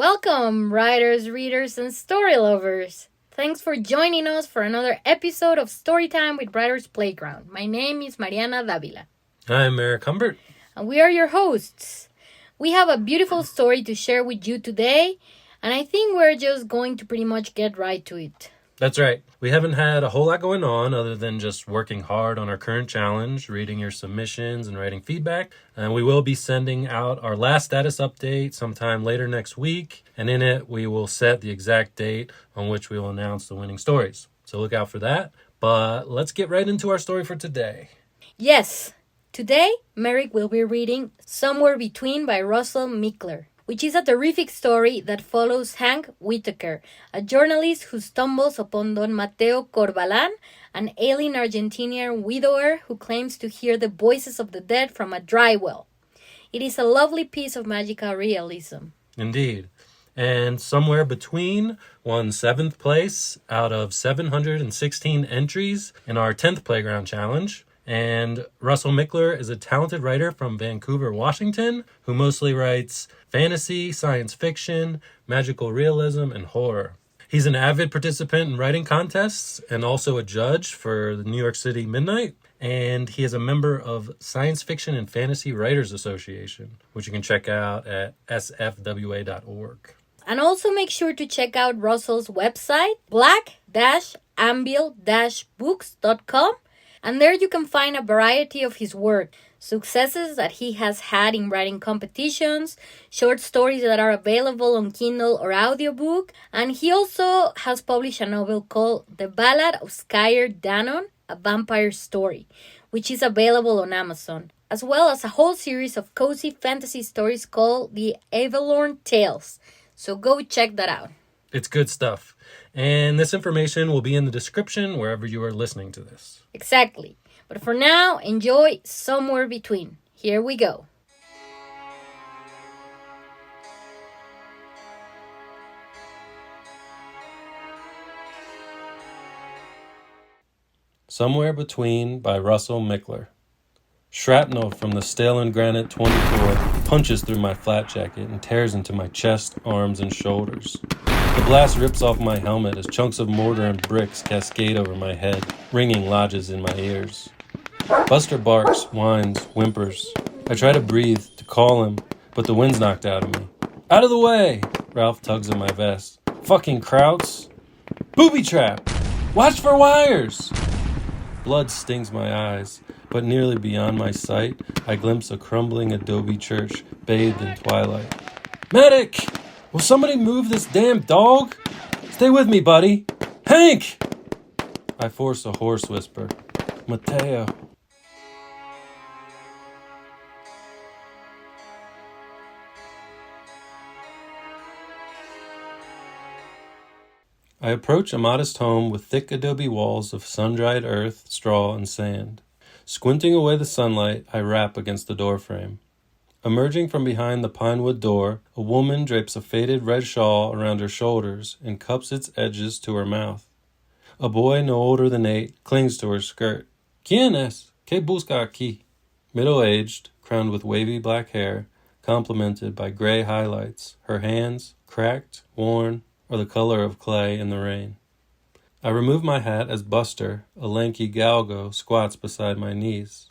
Welcome, writers, readers, and story lovers. Thanks for joining us for another episode of Storytime with Writers Playground. My name is Mariana Davila. I'm Eric Humbert. And we are your hosts. We have a beautiful story to share with you today, and I think we're just going to pretty much get right to it. That's right. We haven't had a whole lot going on other than just working hard on our current challenge, reading your submissions, and writing feedback. And we will be sending out our last status update sometime later next week. And in it, we will set the exact date on which we will announce the winning stories. So look out for that. But let's get right into our story for today. Yes. Today, Merrick will be reading Somewhere Between by Russell Mickler, which is a terrific story that follows Hank Whitaker, a journalist who stumbles upon Don Mateo Corbalan, an alien Argentinian widower who claims to hear the voices of the dead from a dry well. It is a lovely piece of magical realism. Indeed. And Somewhere Between won 7th place out of 716 entries in our 10th Playground Challenge. And Russell Mickler is a talented writer from Vancouver, Washington, who mostly writes fantasy, science fiction, magical realism, and horror. He's an avid participant in writing contests and also a judge for the New York City Midnight. And he is a member of Science Fiction and Fantasy Writers Association, which you can check out at sfwa.org. And also make sure to check out Russell's website, black-anvil-books.com. And there you can find a variety of his work, successes that he has had in writing competitions, short stories that are available on Kindle or audiobook, and he also has published a novel called The Ballad of Skyr Danon, a Vampire Story, which is available on Amazon, as well as a whole series of cozy fantasy stories called The Avalorn Tales. So go check that out. It's good stuff. And this information will be in the description wherever you are listening to this. Exactly. But for now, enjoy Somewhere Between. Here we go. Somewhere Between by Russell Mickler. Shrapnel from the Stalen Granite 24 punches through my flat jacket and tears into my chest, arms, and shoulders. The blast rips off my helmet as chunks of mortar and bricks cascade over my head, ringing lodges in my ears. Buster barks, whines, whimpers. I try to breathe, to call him, but the wind's knocked out of me. Out of the way! Ralph tugs at my vest. Fucking Krauts! Booby trap! Watch for wires! Blood stings my eyes, but nearly beyond my sight, I glimpse a crumbling adobe church bathed in twilight. Medic! Will somebody move this damn dog? Stay with me, buddy. Hank! I force a hoarse whisper. Mateo. I approach a modest home with thick adobe walls of sun-dried earth, straw, and sand. Squinting away the sunlight, I rap against the doorframe. Emerging from behind the pinewood door, a woman drapes a faded red shawl around her shoulders and cups its edges to her mouth. A boy no older than 8 clings to her skirt. ¿Quién es? ¿Qué busca aquí? Middle-aged, crowned with wavy black hair, complemented by gray highlights, her hands, cracked, worn, or the color of clay in the rain. I remove my hat as Buster, a lanky galgo, squats beside my knees.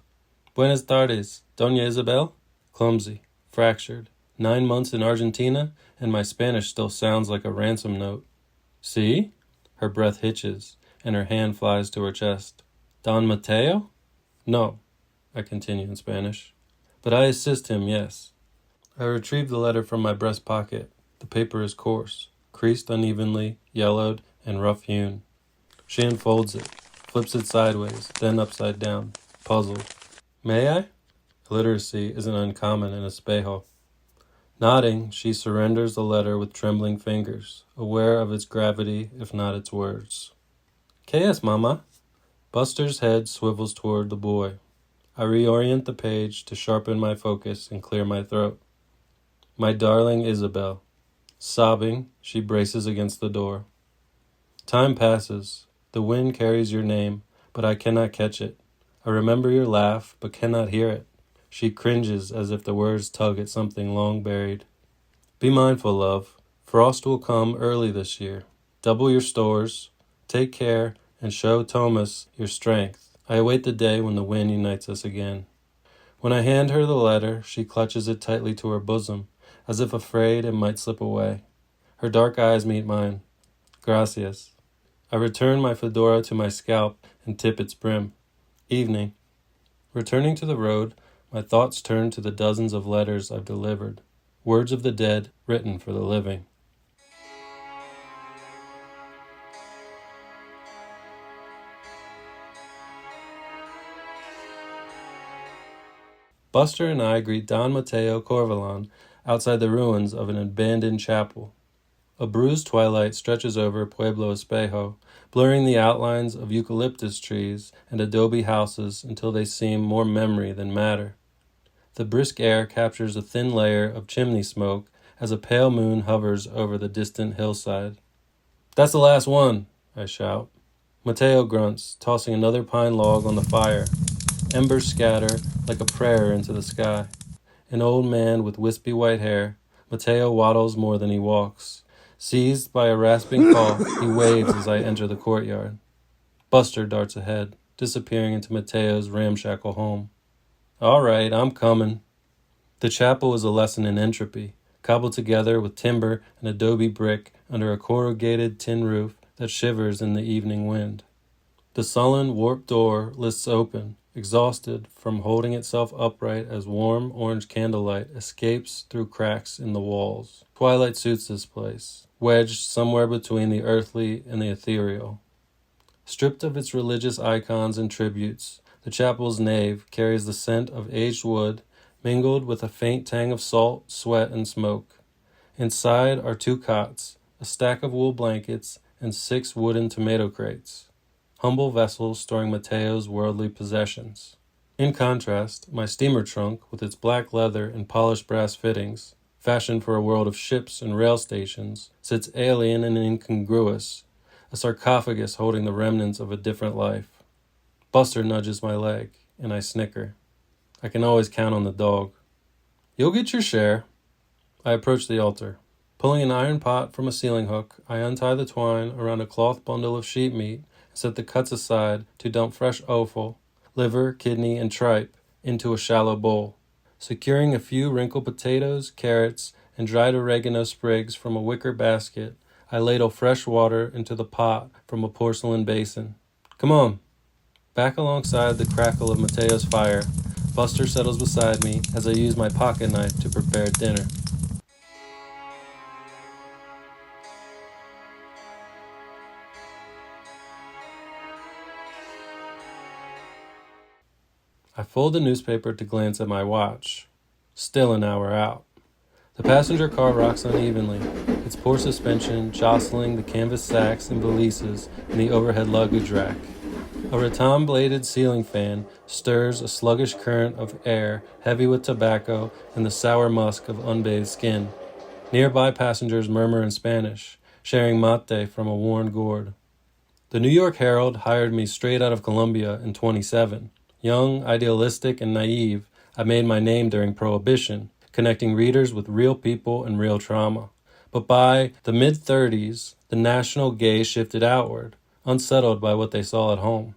Buenas tardes, Doña Isabel? Clumsy, fractured, 9 months in Argentina, and my Spanish still sounds like a ransom note. See? Her breath hitches, and her hand flies to her chest. Don Mateo? No, I continue in Spanish. But I assist him, yes. I retrieve the letter from my breast pocket. The paper is coarse, creased unevenly, yellowed, and rough-hewn. She unfolds it, flips it sideways, then upside down, puzzled. May I? Illiteracy isn't uncommon in Espejo. Nodding, she surrenders the letter with trembling fingers, aware of its gravity, if not its words. ¿Qué es, mama? Buster's head swivels toward the boy. I reorient the page to sharpen my focus and clear my throat. My darling Isabel. Sobbing, she braces against the door. Time passes. The wind carries your name, but I cannot catch it. I remember your laugh, but cannot hear it. She cringes as if the words tug at something long buried. Be mindful, love. Frost will come early this year. Double your stores. Take care and show Thomas your strength. I await the day when the wind unites us again. When I hand her the letter, she clutches it tightly to her bosom, as if afraid it might slip away. Her dark eyes meet mine. Gracias. I return my fedora to my scalp and tip its brim. Evening. Returning to the road, my thoughts turn to the dozens of letters I've delivered. Words of the dead written for the living. Buster and I greet Don Mateo Corvalon outside the ruins of an abandoned chapel. A bruised twilight stretches over Pueblo Espejo, blurring the outlines of eucalyptus trees and adobe houses until they seem more memory than matter. The brisk air captures a thin layer of chimney smoke as a pale moon hovers over the distant hillside. "That's the last one," I shout. Mateo grunts, tossing another pine log on the fire. Embers scatter like a prayer into the sky. An old man with wispy white hair, Mateo waddles more than he walks. Seized by a rasping cough, he waves as I enter the courtyard. Buster darts ahead, disappearing into Mateo's ramshackle home. "All right, I'm coming." The chapel is a lesson in entropy, cobbled together with timber and adobe brick under a corrugated tin roof that shivers in the evening wind. The sullen, warped door lists open, exhausted from holding itself upright as warm orange candlelight escapes through cracks in the walls. Twilight suits this place, wedged somewhere between the earthly and the ethereal. Stripped of its religious icons and tributes, the chapel's nave carries the scent of aged wood, mingled with a faint tang of salt, sweat, and smoke. Inside are 2 cots, a stack of wool blankets, and 6 wooden tomato crates. Humble vessels storing Mateo's worldly possessions. In contrast, my steamer trunk, with its black leather and polished brass fittings, fashioned for a world of ships and rail stations, sits alien and incongruous, a sarcophagus holding the remnants of a different life. Buster nudges my leg, and I snicker. I can always count on the dog. "You'll get your share." I approach the altar. Pulling an iron pot from a ceiling hook, I untie the twine around a cloth bundle of sheep meat, set the cuts aside to dump fresh offal, liver, kidney, and tripe into a shallow bowl. Securing a few wrinkled potatoes, carrots, and dried oregano sprigs from a wicker basket, I ladle fresh water into the pot from a porcelain basin. "Come on." Back alongside the crackle of Mateo's fire, Buster settles beside me as I use my pocket knife to prepare dinner. I fold the newspaper to glance at my watch. Still an hour out. The passenger car rocks unevenly, its poor suspension jostling the canvas sacks and valises in the overhead luggage rack. A rattan-bladed ceiling fan stirs a sluggish current of air heavy with tobacco and the sour musk of unbathed skin. Nearby passengers murmur in Spanish, sharing mate from a worn gourd. The New York Herald hired me straight out of Columbia in 27. Young, idealistic, and naive, I made my name during Prohibition, connecting readers with real people and real trauma. But by the mid-30s, the national gaze shifted outward, unsettled by what they saw at home.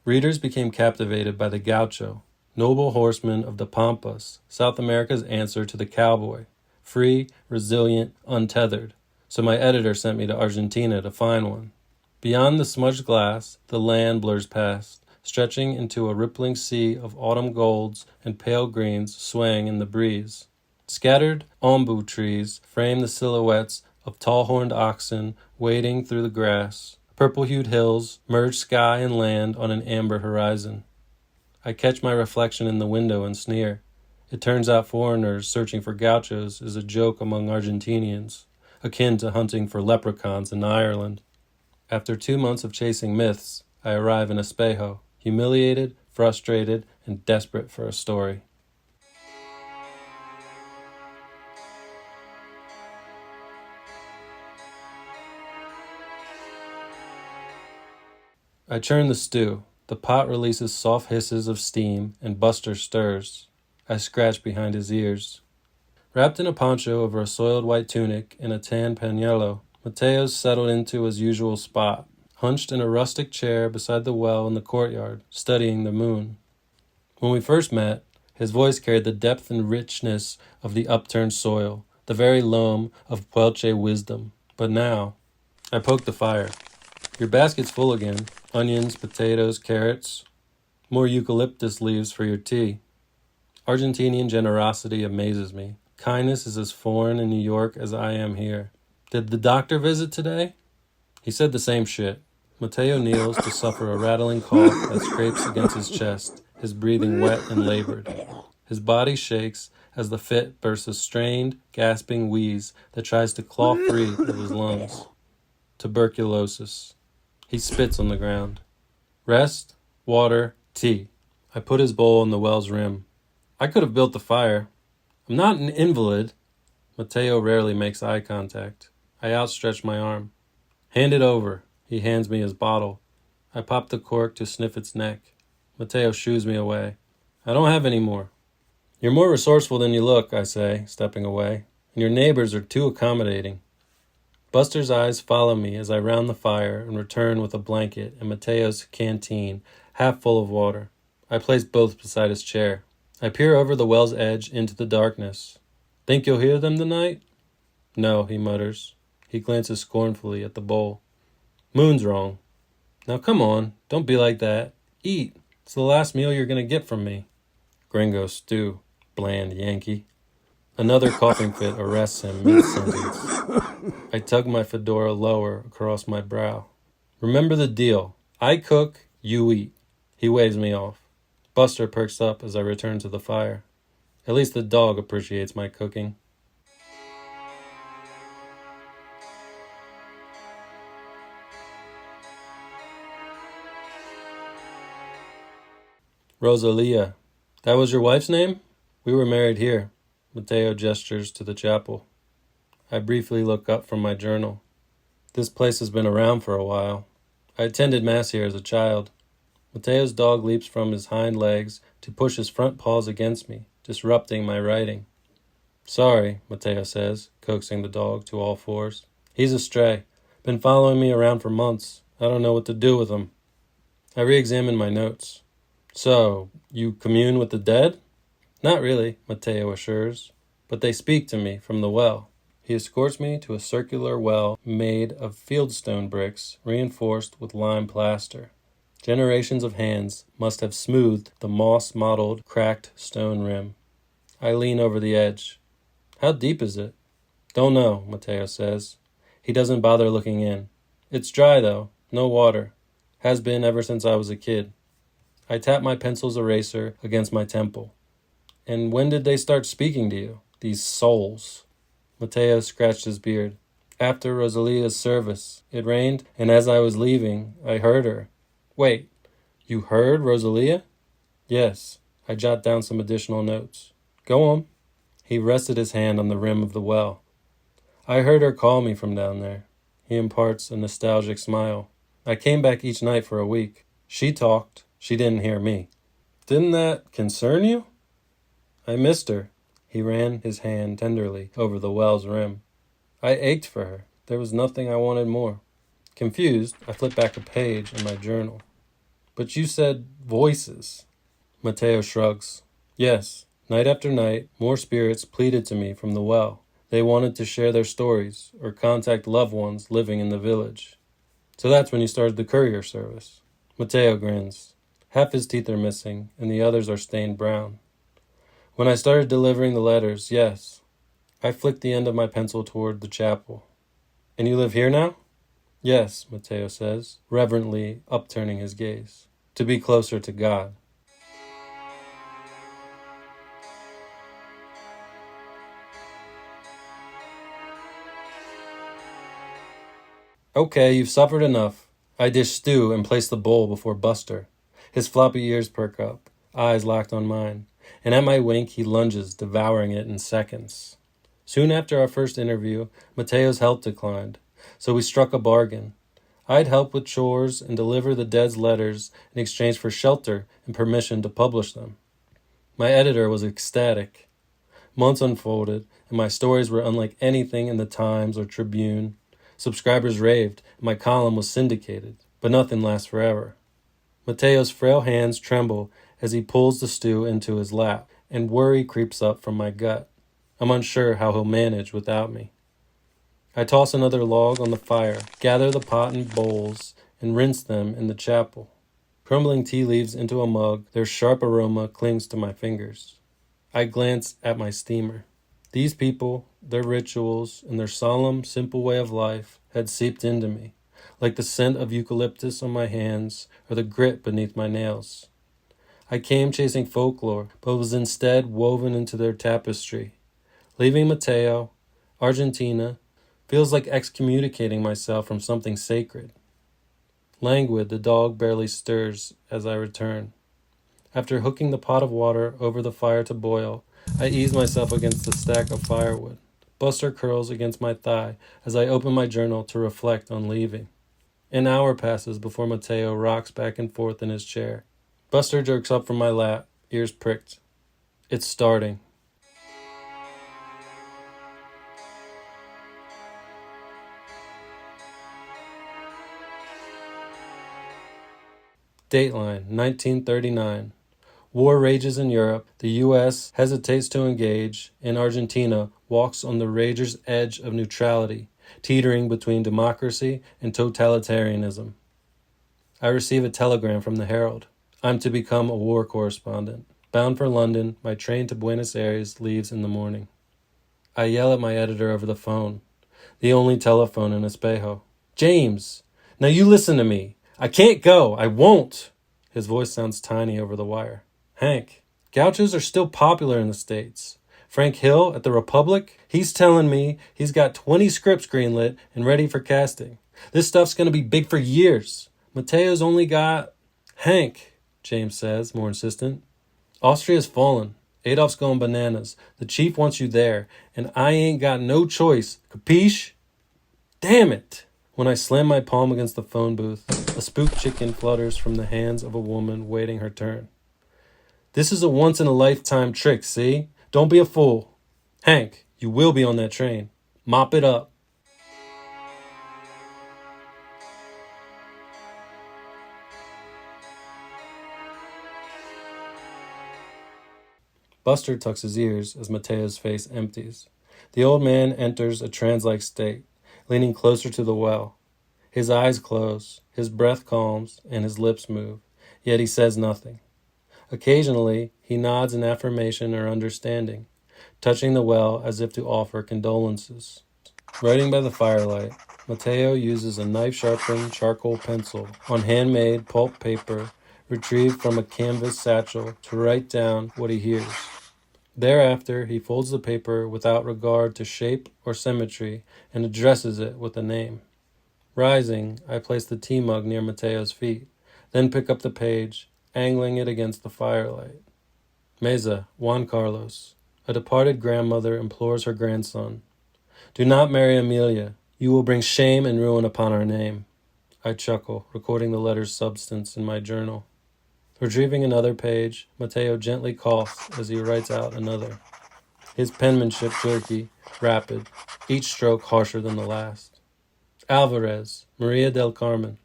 Readers became captivated by the gaucho, noble horseman of the Pampas, South America's answer to the cowboy, free, resilient, untethered. So my editor sent me to Argentina to find one. Beyond the smudged glass, the land blurs past, stretching into a rippling sea of autumn golds and pale greens swaying in the breeze. Scattered ombu trees frame the silhouettes of tall-horned oxen wading through the grass. Purple-hued hills merge sky and land on an amber horizon. I catch my reflection in the window and sneer. It turns out foreigners searching for gauchos is a joke among Argentinians, akin to hunting for leprechauns in Ireland. After 2 months of chasing myths, I arrive in Espejo, humiliated, frustrated, and desperate for a story. I churn the stew. The pot releases soft hisses of steam, and Buster stirs. I scratch behind his ears. Wrapped in a poncho over a soiled white tunic and a tan pañuelo, Mateo's settled into his usual spot, hunched in a rustic chair beside the well in the courtyard, studying the moon. When we first met, his voice carried the depth and richness of the upturned soil, the very loam of Puelche wisdom. But now, I poked the fire. Your basket's full again. Onions, potatoes, carrots. More eucalyptus leaves for your tea. Argentinian generosity amazes me. Kindness is as foreign in New York as I am here. Did the doctor visit today? He said the same shit. Mateo kneels to suffer a rattling cough that scrapes against his chest, his breathing wet and labored. His body shakes as the fit bursts a strained, gasping wheeze that tries to claw free of his lungs. Tuberculosis. He spits on the ground. Rest, water, tea. I put his bowl on the well's rim. I could have built the fire. I'm not an invalid. Mateo rarely makes eye contact. I outstretch my arm. Hand it over. He hands me his bottle. I pop the cork to sniff its neck. Mateo shoos me away. I don't have any more. You're more resourceful than you look, I say, stepping away. And your neighbors are too accommodating. Buster's eyes follow me as I round the fire and return with a blanket and Mateo's canteen, half full of water. I place both beside his chair. I peer over the well's edge into the darkness. Think you'll hear them tonight? No, he mutters. He glances scornfully at the bowl. Moon's wrong. Now come on, don't be like that. Eat. It's the last meal you're going to get from me. Gringo stew. Bland Yankee. Another coughing fit arrests him mid-sentence. I tug my fedora lower across my brow. Remember the deal. I cook, you eat. He waves me off. Buster perks up as I return to the fire. At least the dog appreciates my cooking. Rosalia. That was your wife's name? We were married here. Mateo gestures to the chapel. I briefly look up from my journal. This place has been around for a while. I attended Mass here as a child. Mateo's dog leaps from his hind legs to push his front paws against me, disrupting my writing. Sorry, Mateo says, coaxing the dog to all fours. He's a stray. Been following me around for months. I don't know what to do with him. I re-examine my notes. So, you commune with the dead? Not really, Mateo assures, but they speak to me from the well. He escorts me to a circular well made of fieldstone bricks reinforced with lime plaster. Generations of hands must have smoothed the moss-mottled, cracked stone rim. I lean over the edge. How deep is it? Don't know, Mateo says. He doesn't bother looking in. It's dry, though. No water. Has been ever since I was a kid. I tap my pencil's eraser against my temple. And when did they start speaking to you, these souls? Mateo scratched his beard. After Rosalia's service, it rained, and as I was leaving, I heard her. Wait, you heard Rosalia? Yes. I jot down some additional notes. Go on. He rested his hand on the rim of the well. I heard her call me from down there. He imparts a nostalgic smile. I came back each night for a week. She talked. She didn't hear me. Didn't that concern you? I missed her. He ran his hand tenderly over the well's rim. I ached for her. There was nothing I wanted more. Confused, I flipped back a page in my journal. But you said voices. Mateo shrugs. Yes, night after night, more spirits pleaded to me from the well. They wanted to share their stories or contact loved ones living in the village. So that's when you started the courier service. Mateo grins. Half his teeth are missing, and the others are stained brown. When I started delivering the letters, yes. I flicked the end of my pencil toward the chapel. And you live here now? Yes, Mateo says, reverently upturning his gaze. To be closer to God. Okay, you've suffered enough. I dish stew and place the bowl before Buster. His floppy ears perk up, eyes locked on mine, and at my wink he lunges, devouring it in seconds. Soon after our first interview, Mateo's health declined, so we struck a bargain. I'd help with chores and deliver the dead's letters in exchange for shelter and permission to publish them. My editor was ecstatic. Months unfolded, and my stories were unlike anything in the Times or Tribune. Subscribers raved, and my column was syndicated. But nothing lasts forever. Mateo's frail hands tremble as he pulls the stew into his lap, and worry creeps up from my gut. I'm unsure how he'll manage without me. I toss another log on the fire, gather the pot and bowls, and rinse them in the chapel. Crumbling tea leaves into a mug, their sharp aroma clings to my fingers. I glance at my steamer. These people, their rituals, and their solemn, simple way of life had seeped into me, like the scent of eucalyptus on my hands or the grit beneath my nails. I came chasing folklore, but was instead woven into their tapestry. Leaving Mateo, Argentina, feels like excommunicating myself from something sacred. Languid, the dog barely stirs as I return. After hooking the pot of water over the fire to boil, I ease myself against the stack of firewood. Buster curls against my thigh as I open my journal to reflect on leaving. An hour passes before Mateo rocks back and forth in his chair. Buster jerks up from my lap, ears pricked. It's starting. Dateline, 1939. War rages in Europe. The U.S. hesitates to engage, and Argentina walks on the rager's edge of neutrality, teetering between democracy and totalitarianism. I receive a telegram from the Herald. I'm to become a war correspondent. Bound for London, my train to Buenos Aires leaves in the morning. I yell at my editor over the phone, the only telephone in Espejo. James, now you listen to me. I can't go. I won't. His voice sounds tiny over the wire. Hank, gauchos are still popular in the States. Frank Hill at the Republic, he's telling me he's got 20 scripts greenlit and ready for casting. This stuff's going to be big for years. Mateo's only got... Hank, James says, more insistent. Austria's fallen. Adolf's going bananas. The chief wants you there, and I ain't got no choice. Capiche? Damn it! When I slam my palm against the phone booth, a spooked chicken flutters from the hands of a woman waiting her turn. This is a once-in-a-lifetime trick, see? Don't be a fool. Hank, you will be on that train. Mop it up. Buster tucks his ears as Mateo's face empties. The old man enters a trance-like state, leaning closer to the well. His eyes close, his breath calms, and his lips move, yet he says nothing. Occasionally, he nods in affirmation or understanding, touching the well as if to offer condolences. Writing by the firelight, Mateo uses a knife-sharpened charcoal pencil on handmade pulp paper retrieved from a canvas satchel to write down what he hears. Thereafter, he folds the paper without regard to shape or symmetry and addresses it with a name. Rising, I place the tea mug near Mateo's feet, then pick up the page, angling it against the firelight. Mesa, Juan Carlos. A departed grandmother implores her grandson. Do not marry Amelia. You will bring shame and ruin upon our name. I chuckle, recording the letter's substance in my journal. Retrieving another page, Mateo gently coughs as he writes out another. His penmanship jerky, rapid, each stroke harsher than the last. Alvarez, Maria del Carmen.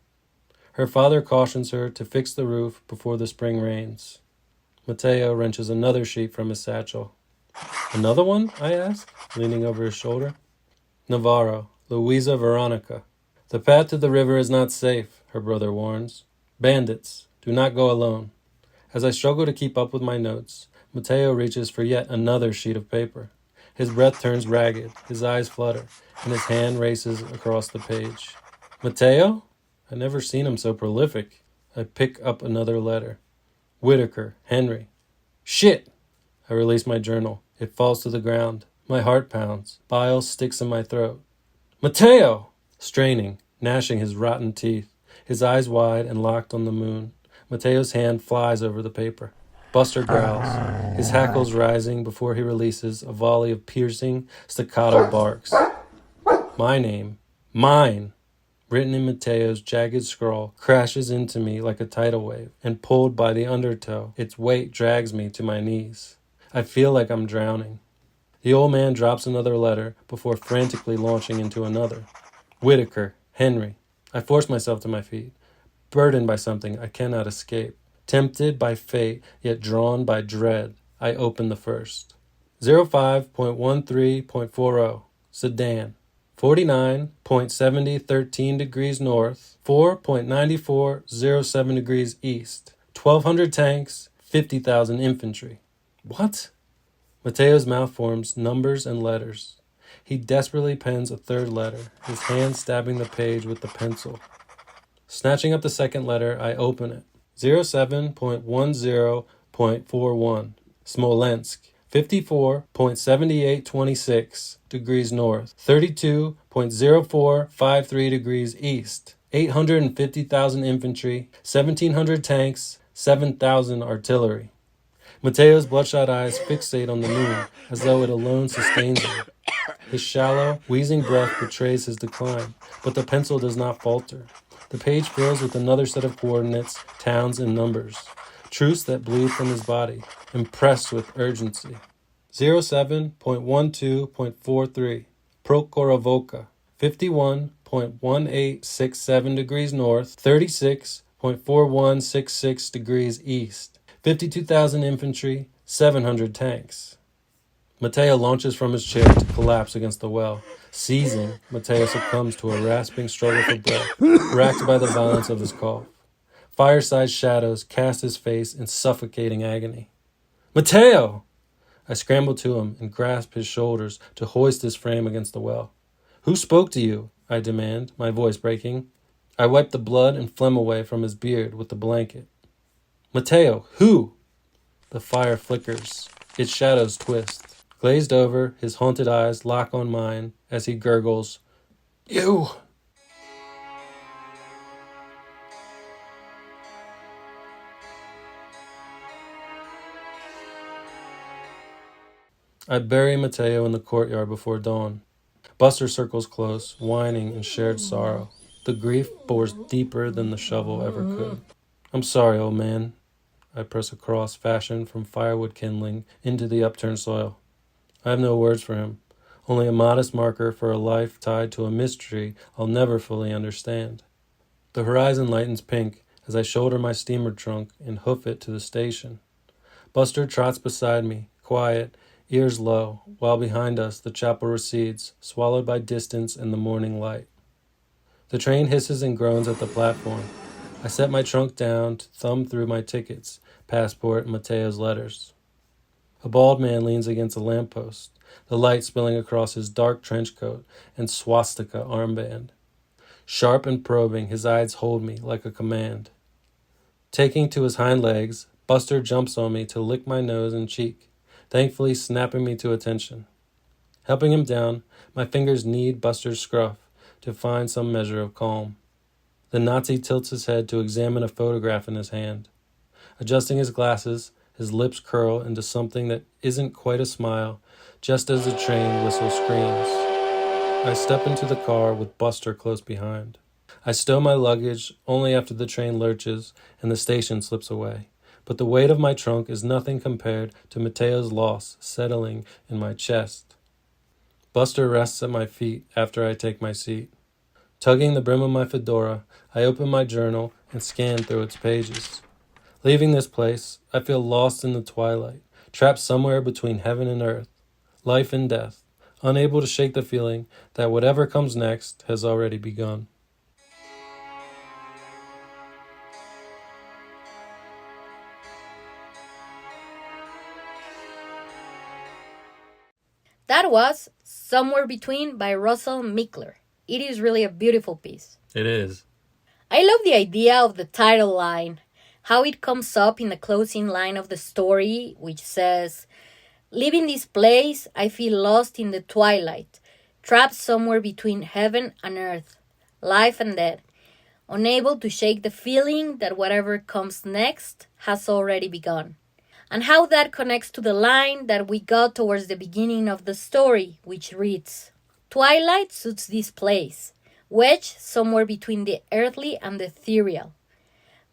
Her father cautions her to fix the roof before the spring rains. Mateo wrenches another sheet from his satchel. Another one? I ask, leaning over his shoulder. Navarro, Luisa Veronica. The path to the river is not safe, her brother warns. Bandits, do not go alone. As I struggle to keep up with my notes, Mateo reaches for yet another sheet of paper. His breath turns ragged, his eyes flutter, and his hand races across the page. Mateo? I've never seen him so prolific. I pick up another letter. Whitaker, Henry. Shit! I release my journal. It falls to the ground. My heart pounds. Bile sticks in my throat. Mateo! Straining, gnashing his rotten teeth, his eyes wide and locked on the moon. Mateo's hand flies over the paper. Buster growls, his hackles rising before he releases a volley of piercing, staccato barks. My name, mine, written in Mateo's jagged scrawl, crashes into me like a tidal wave, and pulled by the undertow, its weight drags me to my knees. I feel like I'm drowning. The old man drops another letter before frantically launching into another. Whitaker, Henry. I force myself to my feet, burdened by something I cannot escape. Tempted by fate, yet drawn by dread, I open the first. 05.13.40, Sedan. 49.7013 degrees north, 4.9407 degrees east. 1,200 tanks, 50,000 infantry. What? Mateo's mouth forms numbers and letters. He desperately pens a third letter, his hand stabbing the page with the pencil. Snatching up the second letter, I open it. 07.10.41, Smolensk. 54.7826 degrees north, 32.0453 degrees east, 850,000 infantry, 1,700 tanks, 7,000 artillery. Mateo's bloodshot eyes fixate on the moon as though it alone sustains him. His shallow, wheezing breath betrays his decline, but the pencil does not falter. The page fills with another set of coordinates, towns, and numbers. Truths that bleed from his body, impressed with urgency. 07.12.43, Prokhorovoka. 51.1867 degrees north, 36.4166 degrees east. 52,000 infantry, 700 tanks. Mateo launches from his chair to collapse against the well. Seizing, Mateo succumbs to a rasping struggle for breath, racked by the violence of his cough. Fireside shadows cast his face in suffocating agony. Mateo! I scramble to him and grasp his shoulders to hoist his frame against the well. Who spoke to you? I demand, my voice breaking. I wipe the blood and phlegm away from his beard with the blanket. Mateo, who? The fire flickers. Its shadows twist. Glazed over, his haunted eyes lock on mine as he gurgles, You! I bury Mateo in the courtyard before dawn. Buster circles close, whining in shared sorrow. The grief bores deeper than the shovel ever could. I'm sorry, old man. I press a cross fashioned from firewood kindling into the upturned soil. I have no words for him, only a modest marker for a life tied to a mystery I'll never fully understand. The horizon lightens pink as I shoulder my steamer trunk and hoof it to the station. Buster trots beside me, quiet, ears low, while behind us the chapel recedes, swallowed by distance and the morning light. The train hisses and groans at the platform. I set my trunk down to thumb through my tickets, passport, and Mateo's letters. A bald man leans against a lamppost, the light spilling across his dark trench coat and swastika armband. Sharp and probing, his eyes hold me like a command. Taking to his hind legs, Buster jumps on me to lick my nose and cheek, thankfully snapping me to attention. Helping him down, my fingers knead Buster's scruff to find some measure of calm. The Nazi tilts his head to examine a photograph in his hand. Adjusting his glasses, his lips curl into something that isn't quite a smile, just as the train whistle screams. I step into the car with Buster close behind. I stow my luggage only after the train lurches and the station slips away. But the weight of my trunk is nothing compared to Mateo's loss settling in my chest. Buster rests at my feet after I take my seat. Tugging the brim of my fedora, I open my journal and scan through its pages. Leaving this place, I feel lost in the twilight, trapped somewhere between heaven and earth, life and death, unable to shake the feeling that whatever comes next has already begun. That was Somewhere Between by Russell Mickler. It is really a beautiful piece. It is. I love the idea of the title line, how it comes up in the closing line of the story, which says, Leaving this place, I feel lost in the twilight, trapped somewhere between heaven and earth, life and death, unable to shake the feeling that whatever comes next has already begun. And how that connects to the line that we got towards the beginning of the story, which reads, Twilight suits this place, wedged somewhere between the earthly and the ethereal.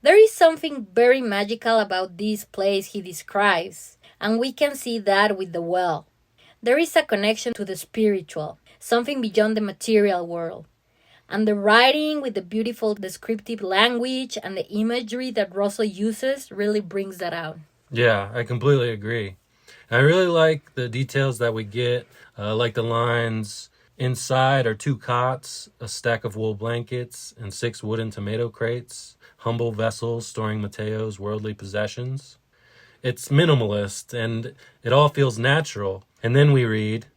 There is something very magical about this place he describes, and we can see that with the well. There is a connection to the spiritual, something beyond the material world. And the writing with the beautiful descriptive language and the imagery that Russell uses really brings that out. Yeah, I completely agree. And I really like the details that we get, like the lines, inside are 2 cots, a stack of wool blankets, and 6 wooden tomato crates, humble vessels storing Mateo's worldly possessions. It's minimalist, and it all feels natural. And then we read,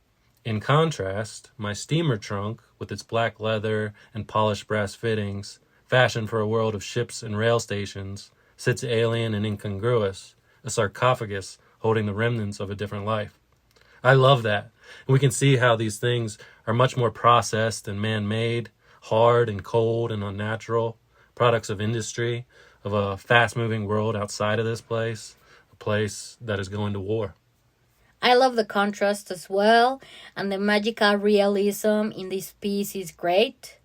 in contrast, my steamer trunk, with its black leather and polished brass fittings, fashioned for a world of ships and rail stations, sits alien and incongruous, a sarcophagus holding the remnants of a different life. I love that. And we can see how these things are much more processed and man-made, hard and cold and unnatural, products of industry, of a fast-moving world outside of this place, a place that is going to war. I love the contrast as well, and the magical realism in this piece is great.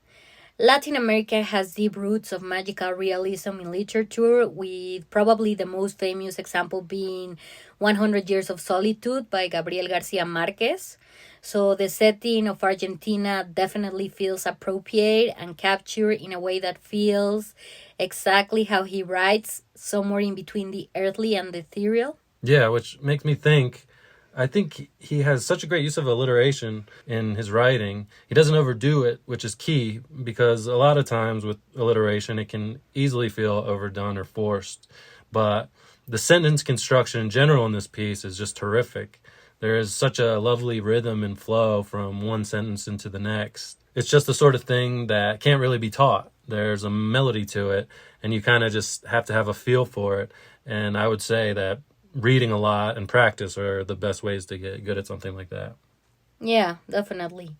Latin America has deep roots of magical realism in literature, with probably the most famous example being 100 Years of Solitude by Gabriel Garcia Marquez. So the setting of Argentina definitely feels appropriate and captured in a way that feels exactly how he writes, somewhere in between the earthly and the ethereal. Yeah, which makes me think, I think he has such a great use of alliteration in his writing. He doesn't overdo it, which is key, because a lot of times with alliteration, it can easily feel overdone or forced. But the sentence construction in general in this piece is just terrific. There is such a lovely rhythm and flow from one sentence into the next. It's just the sort of thing that can't really be taught. There's a melody to it, and you kind of just have to have a feel for it. And I would say that reading a lot and practice are the best ways to get good at something like that. Yeah, definitely.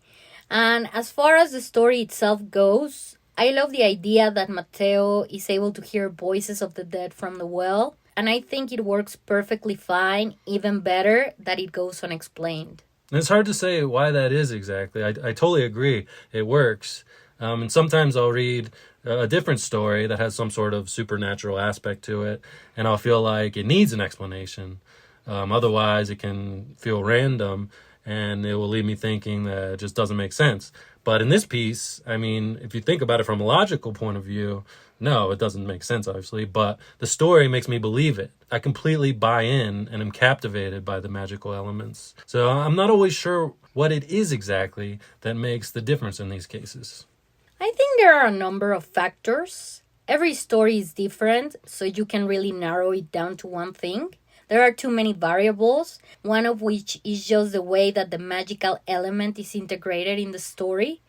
And as far as the story itself goes, I love the idea that Mateo is able to hear voices of the dead from the well, and I think it works perfectly fine, even better that it goes unexplained. And it's hard to say why that is exactly. I totally agree. It works. And sometimes I'll read a different story that has some sort of supernatural aspect to it, and I'll feel like it needs an explanation. Otherwise, it can feel random, and it will leave me thinking that it just doesn't make sense. But in this piece, I mean, if you think about it from a logical point of view, no, it doesn't make sense, obviously, but the story makes me believe it. I completely buy in and am captivated by the magical elements. So I'm not always sure what it is exactly that makes the difference in these cases. I think there are a number of factors. Every story is different, so you can really narrow it down to one thing. There are too many variables, one of which is just the way that the magical element is integrated in the story.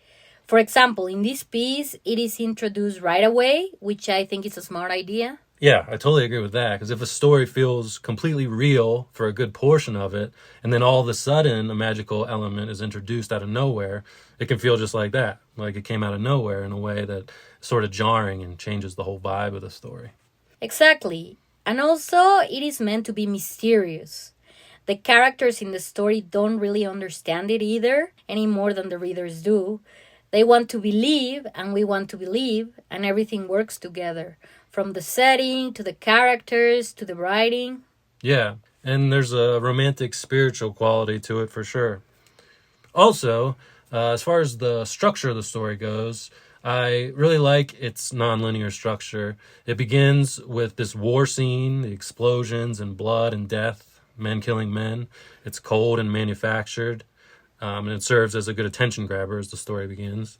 For example, in this piece, it is introduced right away, which I think is a smart idea. Yeah, I totally agree with that. Because if a story feels completely real for a good portion of it, and then all of a sudden a magical element is introduced out of nowhere, it can feel just like that. Like it came out of nowhere in a way that is sort of jarring and changes the whole vibe of the story. Exactly. And also, it is meant to be mysterious. The characters in the story don't really understand it either, any more than the readers do. They want to believe, and we want to believe, and everything works together. From the setting, to the characters, to the writing. Yeah, and there's a romantic spiritual quality to it for sure. Also, as far as the structure of the story goes, I really like its nonlinear structure. It begins with this war scene, the explosions and blood and death, men killing men. It's cold and manufactured, and it serves as a good attention grabber as the story begins.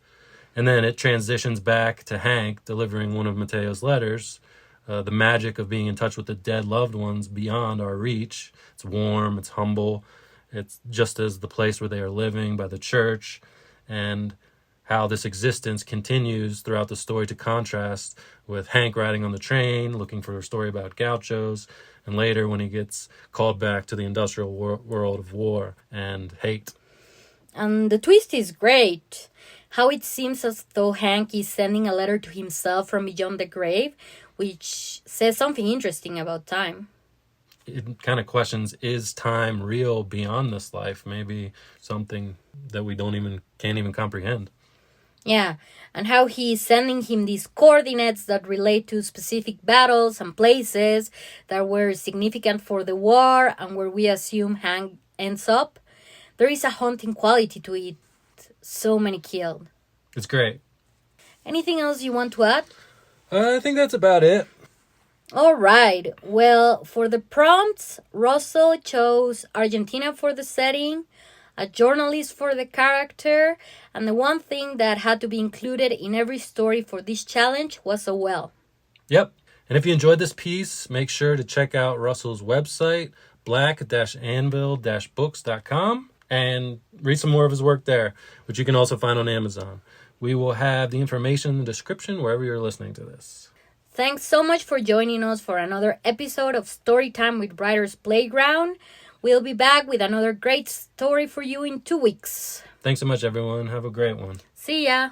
And then it transitions back to Hank delivering one of Mateo's letters, the magic of being in touch with the dead loved ones beyond our reach. It's warm, it's humble, it's just as the place where they are living by the church, and how this existence continues throughout the story to contrast with Hank riding on the train, looking for a story about gauchos, and later when he gets called back to the industrial world of war and hate. And the twist is great. How it seems as though Hank is sending a letter to himself from beyond the grave, which says something interesting about time. It kind of questions, is time real beyond this life? Maybe something that we can't even comprehend. Yeah, and how he is sending him these coordinates that relate to specific battles and places that were significant for the war and where we assume Hank ends up. there is a haunting quality to it. So many killed. It's great. Anything else you want to add? I think that's about it. All right. Well, for the prompts, Russell chose Argentina for the setting, a journalist for the character, and the one thing that had to be included in every story for this challenge was a well. Yep. And if you enjoyed this piece, make sure to check out Russell's website, black-anvil-books.com, and read some more of his work there, which you can also find on Amazon. We will have the information in the description wherever you're listening to this. Thanks so much for joining us for another episode of Storytime with Writer's Playground. We'll be back with another great story for you in 2 weeks. Thanks so much, everyone. Have a great one. See ya.